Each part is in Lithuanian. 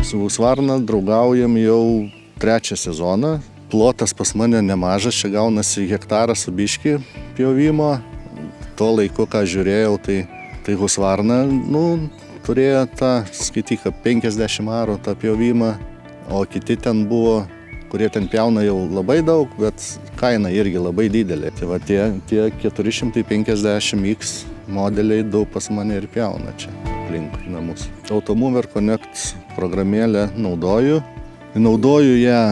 Su Husqvarna draugaujam jau 3 sezoną. Plotas pas mane nemažas, čia gaunasi hektaras su biški pjovimo. Tuo laiku, ką žiūrėjau, tai Husqvarna, turėjo tą, skaityk, 50 arų tą pjovimą, o kiti ten buvo, kurie ten pjauna jau labai daug, bet kaina irgi labai didelė. Tai va tie 450X modeliai daug pas mane ir pjauna čia aplinkui namus. Automover Connect programėlę naudoju. Naudoju ją,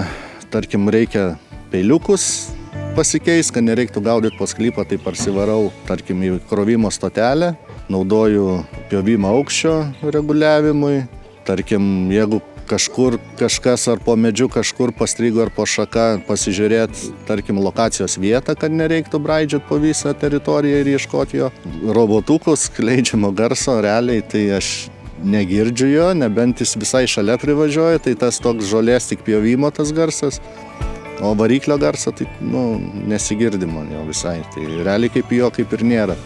tarkim, reikia peiliukus pasikeis, kad nereiktų gaudyti po sklypą, tai parsivarau, tarkim, į krovimo stotelę. Naudoju pjovimo aukščio reguliavimui. Tarkim, jeigu kažkas ar po medžiu kažkur pastrigo ar po šaka pasižiūrėti, tarkim, lokacijos vietą, kad nereiktų braidžioti po visą teritoriją ir ieškoti jo. Robotukus, skleidžiamo garso, realiai tai aš negirdžiu jo, nebent jis visai šalia privažiuoja, tai tas toks žolės tik pjovimo tas garsas. O variklio garso tai, nesigirdi man jo visai, tai realiai kaip jo kaip ir nėra.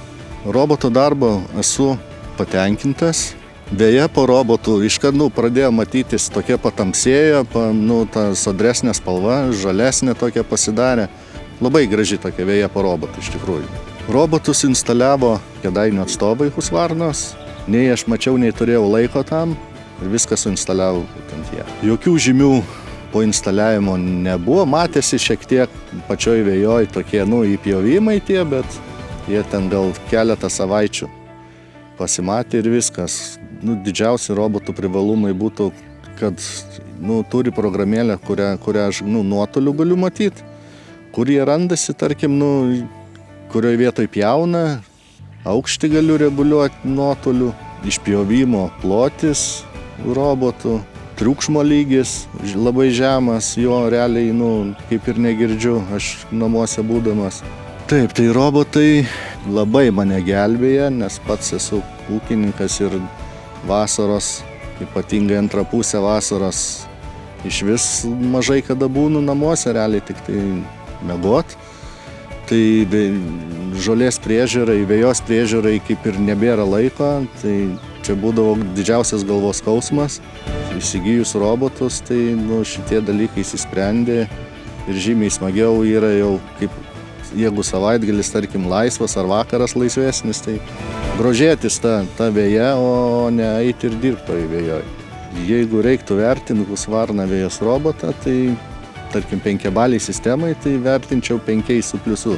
Roboto darbo esu patenkintas. Beje, po robotų iškart pradėjo matytis, tokia patamsėjo, ta sodresnė spalva, žalesnė tokia pasidarė. Labai graži tokia vėja po robotų iš tikrųjų. Robotus instaliavo Kėdainių atstovai Husqvarnos. Nei aš mačiau, nei turėjau laiko tam ir viską suinstaliavau būtent jie. Jokių žymių po instaliavimo nebuvo, matėsi šiek tiek pačioj vėjoj tokie, įpjovimai tie, bet jie ten gal keletą savaičių pasimatė ir viskas. Didžiausi robotų privalumai būtų, kad turi programėlę, kurią aš nuotoliu galiu matyti, kur jie randasi, tarkim, kurioje vietoje pjauna, aukštį galiu reguliuoti nuotoliu, išpjovimo plotis robotų, triukšmo lygis labai žemas, jo realiai, kaip ir negirdžiu, aš namuose būdamas. Taip, tai robotai labai mane gelbėja, nes pats esu ūkininkas ir vasaros, ypatingai antrą pusę vasaros, iš vis mažai kada būnu namuose, realiai tik tai miegot. Tai žolės priežiūrai, vėjos priežiūrai kaip ir nebėra laiko, tai čia būdavo didžiausias galvos skausmas. Įsigijus robotus, tai šitie dalykai išsisprendė ir žymiai smagiau yra jau, kaip jeigu savaitgalis, tarkim, laisvas ar vakaras laisvesnis, tai grožėtis ta vėja, o ne eiti ir dirbti toj vėjoj. Jeigu reiktų vertinti Husqvarna vėjos robotą, tai tarkim 5 baliai sistemai, tai vertinčiau 5 su pliusu.